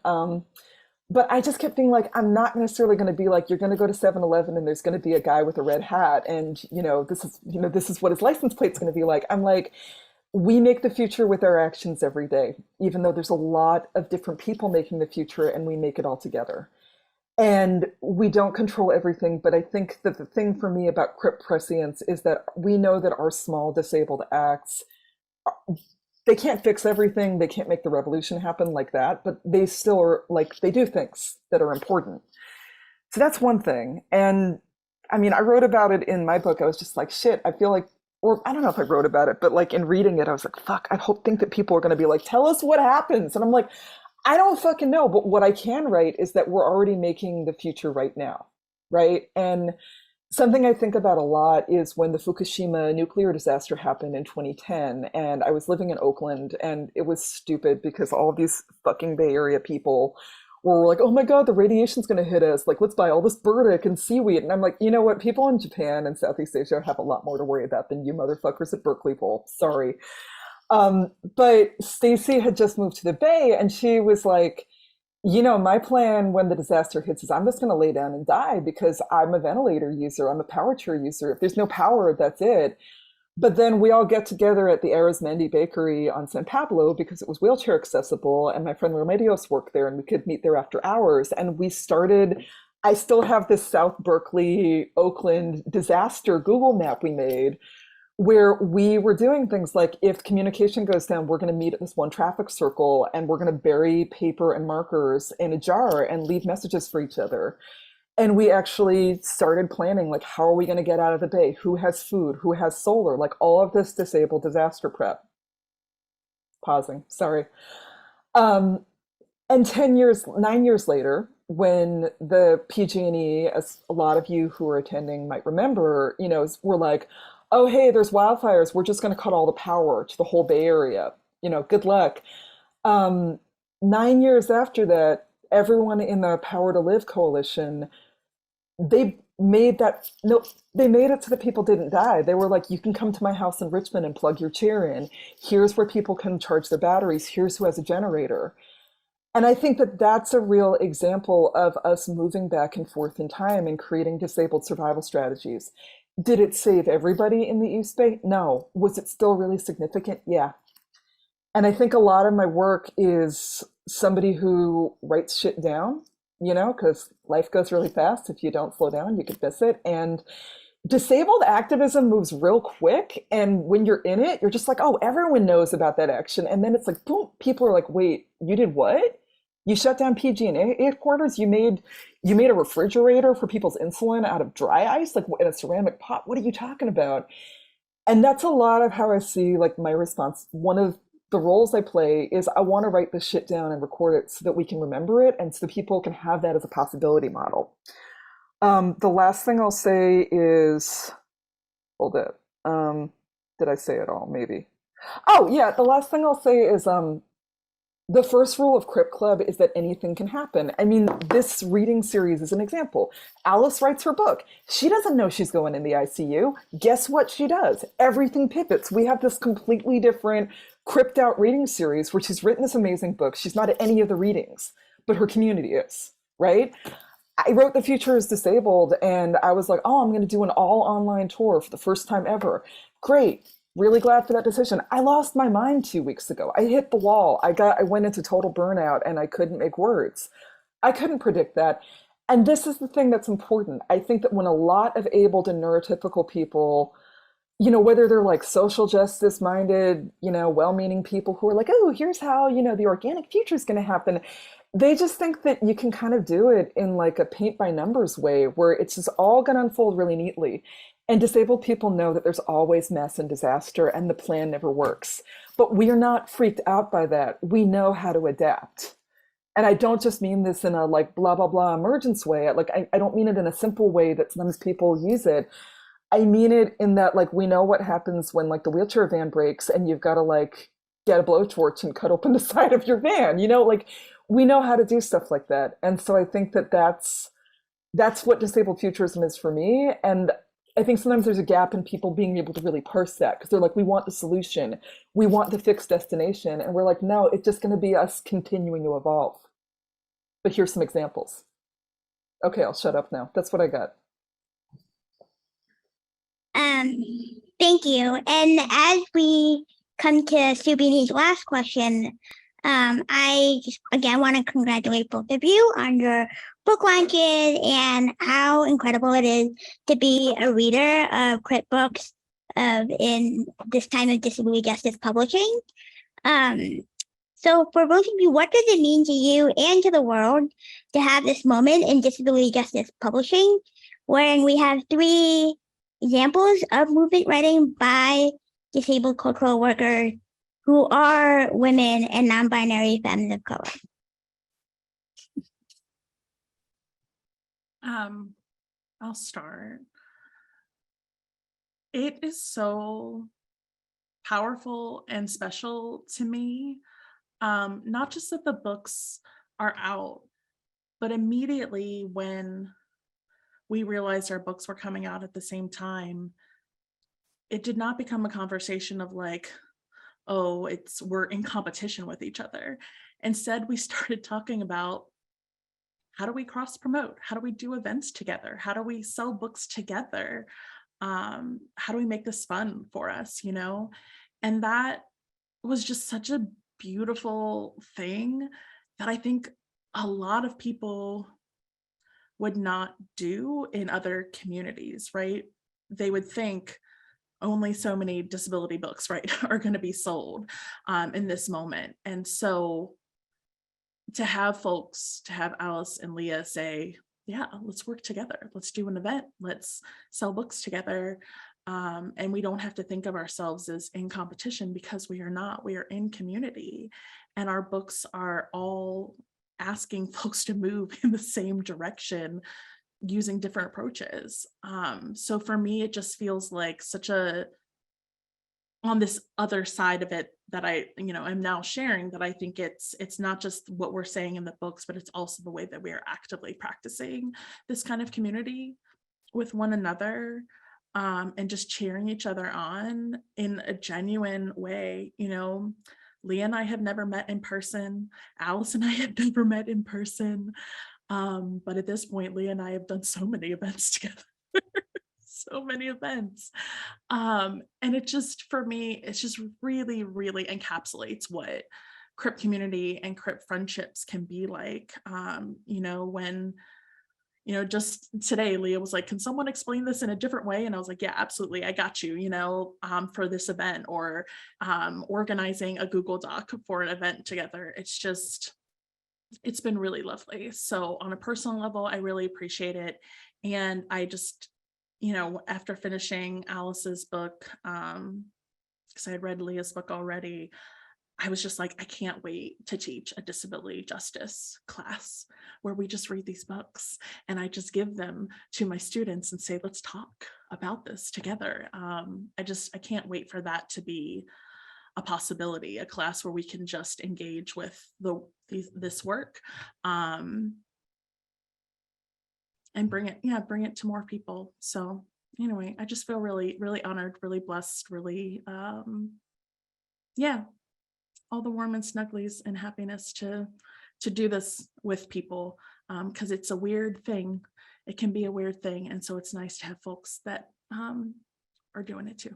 But I just kept being like, I'm not necessarily going to be like, you're going to go to 7-Eleven and there's going to be a guy with a red hat and, this is what his license plate's going to be like. I'm like, we make the future with our actions every day, even though there's a lot of different people making the future and we make it all together. And we don't control everything, but I think that the thing for me about crypt prescience is that we know that our small disabled acts, they can't fix everything, they can't make the revolution happen like that, but they still are like, they do things that are important. So that's one thing. And I mean, I wrote about it in my book. I was just like, shit, I feel like, or I don't know if I wrote about it, but like in reading it, I was like, fuck, think that people are going to be like, tell us what happens. And I'm like, I don't fucking know. But what I can write is that we're already making the future right now. Right. And something I think about a lot is when the Fukushima nuclear disaster happened in 2010, and I was living in Oakland, and it was stupid because all of these fucking Bay Area people were like, oh my God, the radiation's going to hit us. Like, let's buy all this burdock and seaweed. And I'm like, you know what? People in Japan and Southeast Asia have a lot more to worry about than you motherfuckers at Berkeley Bowl. Sorry. But Stacy had just moved to the Bay, and she was like, my plan when the disaster hits is I'm just going to lay down and die because I'm a ventilator user. I'm a power chair user. If there's no power, that's it. But then we all get together at the Arizmendi Bakery on San Pablo because it was wheelchair accessible. And my friend Remedios worked there and we could meet there after hours. And I still have this South Berkeley, Oakland disaster Google map we made where we were doing things like, if communication goes down, we're going to meet at this one traffic circle and we're going to bury paper and markers in a jar and leave messages for each other. And we actually started planning, like, how are we going to get out of the Bay? Who has food? Who has solar? Like, all of this disabled disaster prep. Pausing, sorry. And 9 years later, when the PG&E, as a lot of you who are attending might remember, were like, oh, hey, there's wildfires. We're just going to cut all the power to the whole Bay Area. Good luck. 9 years after that, everyone in the Power to Live coalition, they made it so that people didn't die. They were like, you can come to my house in Richmond and plug your chair in. Here's where people can charge their batteries. Here's who has a generator. And I think that that's a real example of us moving back and forth in time and creating disabled survival strategies. Did it save everybody in the East Bay? No. Was it still really significant? Yeah. And I think a lot of my work is somebody who writes shit down, because life goes really fast. If you don't slow down, you could miss it. And disabled activism moves real quick. And when you're in it, you're just like, oh, everyone knows about that action. And then it's like, boom, people are like, wait, you did what? You shut down PG&E headquarters. You made a refrigerator for people's insulin out of dry ice, like in a ceramic pot. What are you talking about? And that's a lot of how I see like my response. One of the roles I play is I want to write this shit down and record it so that we can remember it and so people can have that as a possibility model. The last thing I'll say is, hold it. Did I say it all? Maybe. Oh yeah, the last thing I'll say is The first rule of Crypt Club is that anything can happen. I mean, this reading series is an example. Alice writes her book. She doesn't know she's going in the ICU. Guess what she does? Everything pivots. We have this completely different crypt out reading series where she's written this amazing book. She's not at any of the readings, but her community is, right? I wrote The Future is Disabled and I was like, oh, I'm going to do an all online tour for the first time ever. Great. Really glad for that decision. I lost my mind 2 weeks ago. I hit the wall. I went into total burnout and I couldn't make words. I couldn't predict that. And this is the thing that's important. I think that when a lot of abled and neurotypical people, whether they're like social justice minded, well-meaning people who are like, oh, here's how, the organic future is going to happen. They just think that you can kind of do it in like a paint by numbers way where it's just all going to unfold really neatly. And disabled people know that there's always mess and disaster and the plan never works. But we are not freaked out by that. We know how to adapt. And I don't just mean this in a like blah, blah, blah emergence way. I don't mean it in a simple way that sometimes people use it. I mean it in that like we know what happens when like the wheelchair van breaks and you've got to like get a blowtorch and cut open the side of your van. Like we know how to do stuff like that. And so I think that that's what disabled futurism is for me. And I think sometimes there's a gap in people being able to really parse that because they're like, we want the solution, we want the fixed destination. And we're like, no, it's just going to be us continuing to evolve. But here's some examples. Okay, I'll shut up now. That's what I got. Thank you. And as we come to Subini's last question, I just again want to congratulate both of you on your book launches and how incredible it is to be a reader of crypt books in this time of disability justice publishing. So for both of you, what does it mean to you and to the world to have this moment in disability justice publishing, wherein we have 3 examples of movement writing by disabled cultural workers who are women and non-binary femmes of color? I'll start. It is so powerful and special to me, not just that the books are out, but immediately when we realized our books were coming out at the same time, it did not become a conversation of like, oh, we're in competition with each other. Instead, we started talking about how do we cross promote? How do we do events together? How do we sell books together? How do we make this fun for us, And that was just such a beautiful thing that I think a lot of people would not do in other communities, right? They would think only so many disability books, right, are going to be sold in this moment. And so to have Alice and Leah say, yeah, let's work together. Let's do an event. Let's sell books together. And we don't have to think of ourselves as in competition because we are not. We are in community. And our books are all asking folks to move in the same direction using different approaches. So for me, it just feels like such a, on this other side of it that I, am now sharing, that I think it's not just what we're saying in the books, but it's also the way that we are actively practicing this kind of community with one another, and just cheering each other on in a genuine way. Leah and I have never met in person. Alice and I have never met in person. But at this point, Leah and I have done so many events together. So many events. And it just, for me, it's just really, really encapsulates what crypt community and crypt friendships can be like. When, just today, Leah was like, can someone explain this in a different way? And I was like, yeah, absolutely. I got you, for this event, or organizing a Google Doc for an event together. It's been really lovely. So on a personal level, I really appreciate it. And I just, after finishing Alice's book, because I had read Leah's book already, I was just like, I can't wait to teach a disability justice class where we just read these books and I just give them to my students and say, let's talk about this together. I can't wait for that to be a possibility, a class where we can just engage with this work, and bring it to more people. So anyway, I just feel really, really honored, really blessed, really, all the warm and snugglies and happiness to do this with people, because it's a weird thing. It can be a weird thing. And so it's nice to have folks that are doing it too.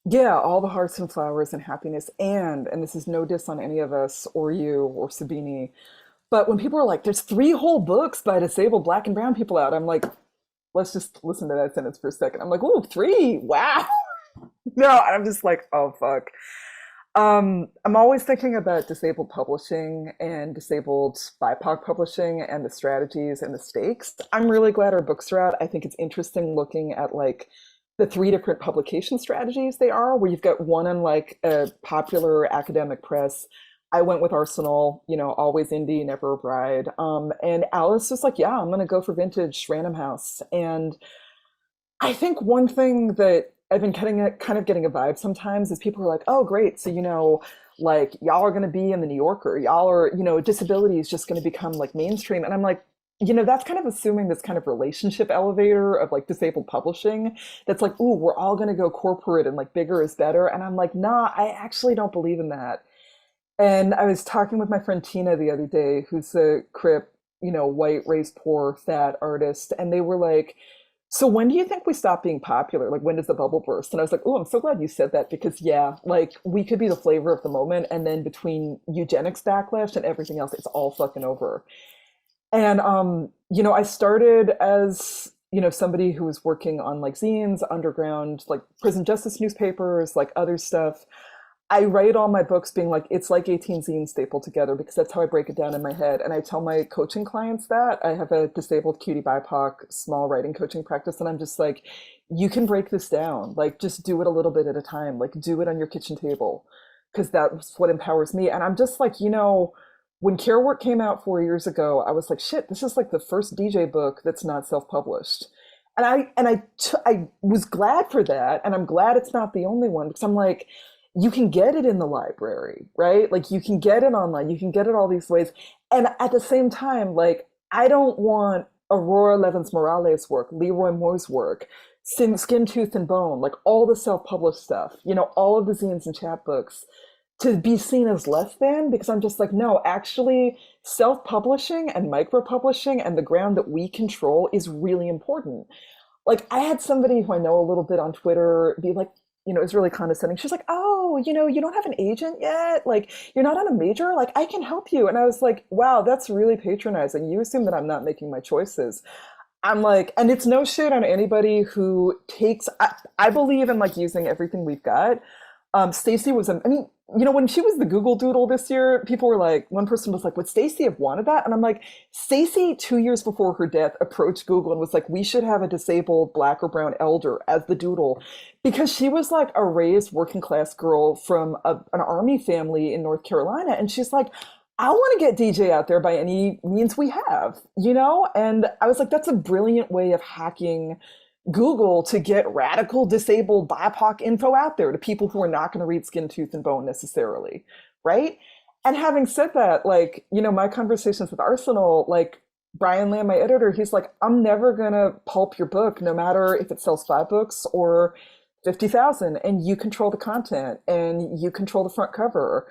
Yeah, all the hearts and flowers and happiness. And this is no diss on any of us or you or Subini, but when people are like, there's 3 whole books by disabled Black and brown people out, I'm like, let's just listen to that sentence for a second. I'm like, oh, 3, wow. No, I'm just like, oh, fuck. I'm always thinking about disabled publishing and disabled BIPOC publishing and the strategies and the stakes. I'm really glad our books are out. I think it's interesting looking at like the 3 different publication strategies they are, where you've got one on like a popular academic press. I went with Arsenal, always indie, never a bride. And Alice was like, yeah, I'm going to go for vintage Random House. And I think one thing that I've been kind of getting a vibe sometimes is people are like, oh, great. So, like y'all are going to be in the New Yorker. Y'all are, disability is just going to become like mainstream. And I'm like, that's kind of assuming this kind of relationship elevator of like disabled publishing. That's like, ooh, we're all going to go corporate and like bigger is better. And I'm like, nah, I actually don't believe in that. And I was talking with my friend Tina the other day, who's a crip, white, raised poor, fat artist. And they were like, so when do you think we stop being popular? Like, when does the bubble burst? And I was like, oh, I'm so glad you said that, because yeah, like we could be the flavor of the moment. And then between eugenics backlash and everything else, it's all fucking over. And, I started as, somebody who was working on like zines, underground, like prison justice newspapers, like other stuff. I write all my books being like, it's like 18 zines stapled together, because that's how I break it down in my head. And I tell my coaching clients that. I have a disabled cutie BIPOC small writing coaching practice. And I'm just like, you can break this down. Like, just do it a little bit at a time. Like, do it on your kitchen table, because that's what empowers me. And I'm just like, when Care Work came out 4 years ago, I was like, shit, this is like the first DJ book that's not self-published. And I was glad for that. And I'm glad it's not the only one, because I'm like, you can get it in the library, right? Like you can get it online, you can get it all these ways. And at the same time, like, I don't want Aurora Levins Morales' work, Leroy Moore's work, Skin, Tooth, and Bone, like all the self-published stuff, all of the zines and chapbooks, to be seen as less than, because I'm just like, no, actually self-publishing and micro-publishing and the ground that we control is really important. Like, I had somebody who I know a little bit on Twitter be like, it's really condescending. She's like, oh, you don't have an agent yet? Like, you're not on a major? Like, I can help you. And I was like, wow, that's really patronizing. You assume that I'm not making my choices. I'm like, and it's no shit on anybody who takes, I believe in like using everything we've got. Stacey was, when she was the Google Doodle this year, people were like, one person was like, would Stacey have wanted that? And I'm like, Stacey, 2 years before her death, approached Google and was like, we should have a disabled Black or brown elder as the Doodle, because she was like a raised working class girl from an army family in North Carolina. And she's like, I want to get DJ out there by any means we have, And I was like, that's a brilliant way of hacking Google to get radical disabled BIPOC info out there to people who are not going to read Skin, Tooth, and Bone necessarily, right? And having said that, like, my conversations with Arsenal, like Brian Lamb, my editor, he's like, I'm never going to pulp your book, no matter if it sells 5 books or 50,000, and you control the content and you control the front cover.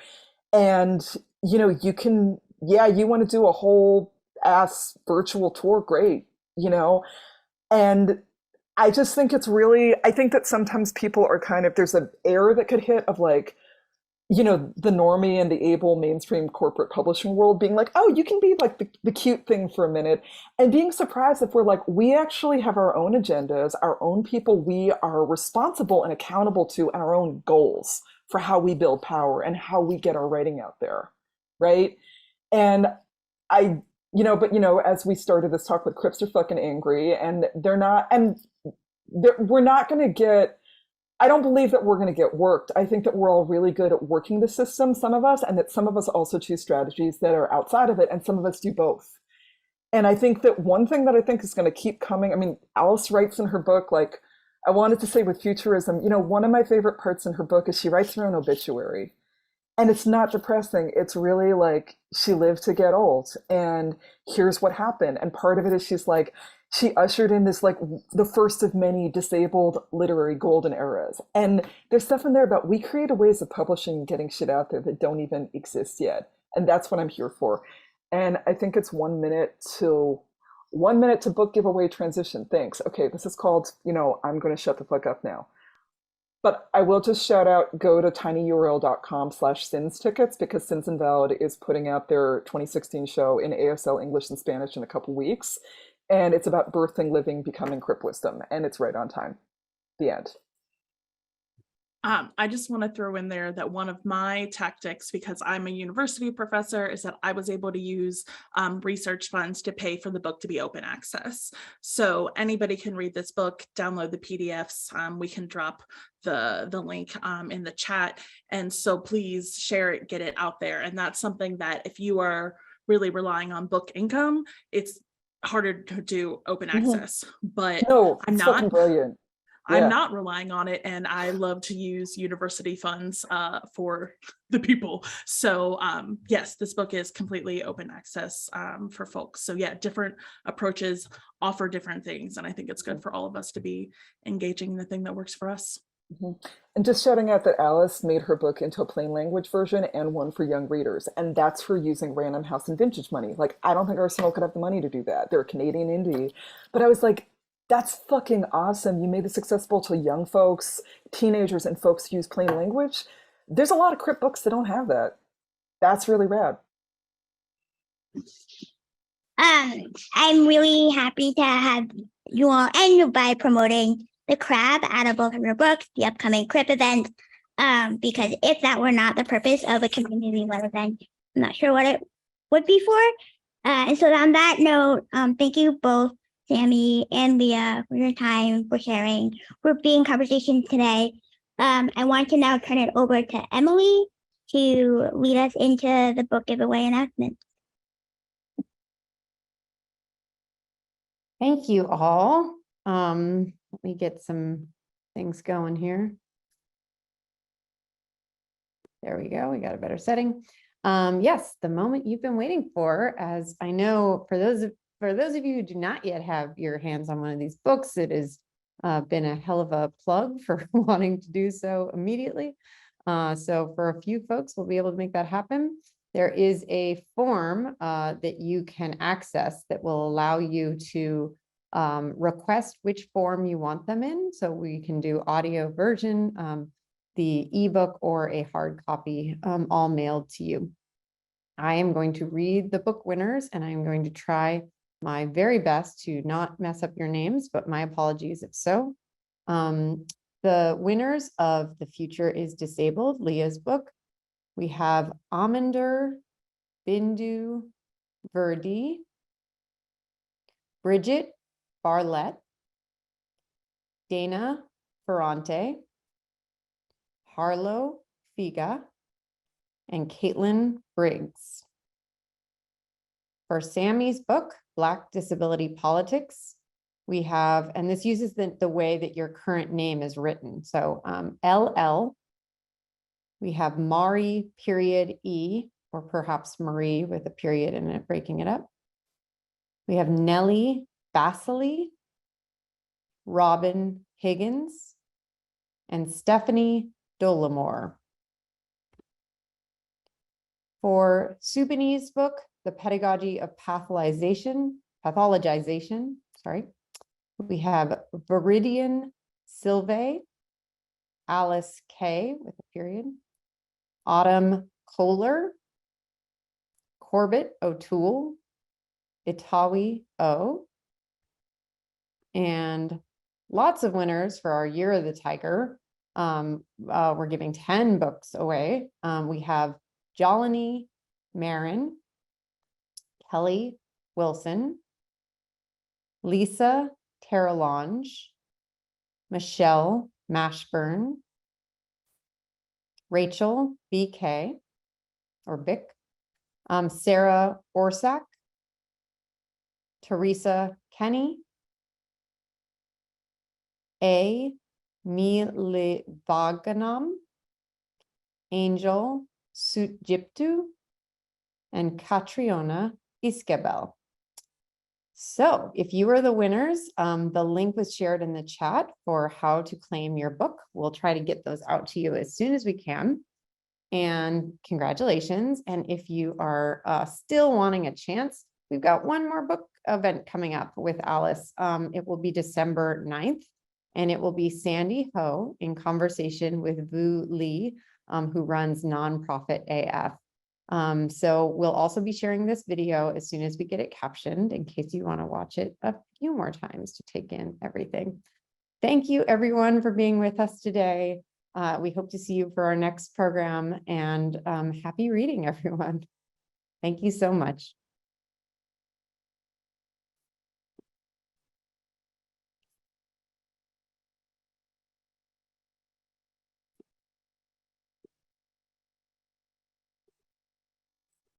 And, you can, you want to do a whole ass virtual tour, great, and I just think it's really, I think that sometimes people are kind of, there's an error that could hit of like, the normie and the able mainstream corporate publishing world being like, oh, you can be like the cute thing for a minute, and being surprised if we're like, we actually have our own agendas, our own people we are responsible and accountable to, and our own goals for how we build power and how we get our writing out there, right? And as we started this talk with, Crips are fucking angry, and they're not, and we're not going to get, I don't believe that we're going to get worked. I think that we're all really good at working the system, some of us, and that some of us also choose strategies that are outside of it, and some of us do both. And I think that one thing that I think is going to keep coming, Alice writes in her book, like, I wanted to say with futurism, one of my favorite parts in her book is she writes her own obituary. And it's not depressing. It's really like she lived to get old and here's what happened. And part of it is she's like, she ushered in this like the first of many disabled literary golden eras. And there's stuff in there about we created ways of publishing and getting shit out there that don't even exist yet. And that's what I'm here for. And I think it's 1 minute to book giveaway transition. Thanks. Okay, this is called, I'm going to shut the fuck up now. But I will just shout out, go to tinyurl.com/sins tickets because Sins Invalid is putting out their 2016 show in ASL English and Spanish in a couple weeks. And it's about birthing, living, becoming Crip Wisdom. And it's right on time. The end. I just want to throw in there that one of my tactics, because I'm a university professor, is that I was able to use research funds to pay for the book to be open access. So anybody can read this book, download the PDFs. We can drop the link in the chat. And so please share it, get it out there. And that's something that if you are really relying on book income, it's harder to do open access. But No, I'm it's not. fucking brilliant. I'm Yeah. not relying on it, and I love to use university funds for the people. So yes, this book is completely open access for folks. So yeah, different approaches offer different things, and I think it's good for all of us to be engaging in the thing that works for us. And just shouting out that Alice made her book into a plain language version and one for young readers. And that's for using Random House and Vintage money. Like, I don't think Arsenal could have the money to do that. They're a Canadian indie. But I was like, that's fucking awesome. You made this accessible to young folks, teenagers, and folks who use plain language. There's a lot of Crip books that don't have that. That's really rad. I'm really happy to have you all end you by promoting the crab out of both of your books, the upcoming Crip event, because if that were not the purpose of a community-led event, I'm not sure what it would be for. And so on that note, thank you both, Sami and Leah, for your time, for sharing, for being in conversation today. I want to now turn it over to Emily to lead us into the book giveaway announcement. Thank you all. Let me get some things going here. There we go. We got a better setting. Yes, the moment you've been waiting for, as I know for those of you who do not yet have your hands on one of these books, it has been a hell of a plug for wanting to do so immediately. So for a few folks, we'll be able to make that happen. There is a form that you can access that will allow you to request which form you want them in. So we can do audio version, the ebook, or a hard copy, all mailed to you. I am going to read the book winners, and I'm going to try my very best to not mess up your names, but my apologies if so. The winners of The Future is Disabled, Leah's book. We have Aminder Bindu Verdi, Bridget Barlett, Dana Ferrante, Harlow Figa, and Caitlin Briggs. For Sami's book, Black Disability Politics, we have, and this uses the way that your current name is written. So LL, we have Mari period E, or perhaps Marie with a period in it, breaking it up. We have Nellie Basili, Robin Higgins, and Stephanie Dollamore. For Subini's book, The Pedagogy of Pathologization, we have Viridian Silve, Alice K with a period, Autumn Kohler, Corbett O'Toole, Itawi O, and lots of winners for our Year of the Tiger. We're giving 10 books away. We have Jolini Marin, Kelly Wilson, Lisa Terrelonge, Michelle Mashburn, Rachel BK or Bick, Sarah Orsak, Teresa Kenny, A. Milivaganam, Angel Sutjiptu, and Catriona Iskabel. So if you are the winners, the link was shared in the chat for how to claim your book. We'll try to get those out to you as soon as we can. And congratulations. And if you are still wanting a chance, we've got one more book event coming up with Alice. It will be December 9th, and it will be Sandy Ho in conversation with Vu Lee, who runs Nonprofit AF. So we'll also be sharing this video as soon as we get it captioned in case you want to watch it a few more times to take in everything. Thank you everyone for being with us today. We hope to see you for our next program, and happy reading, everyone. Thank you so much.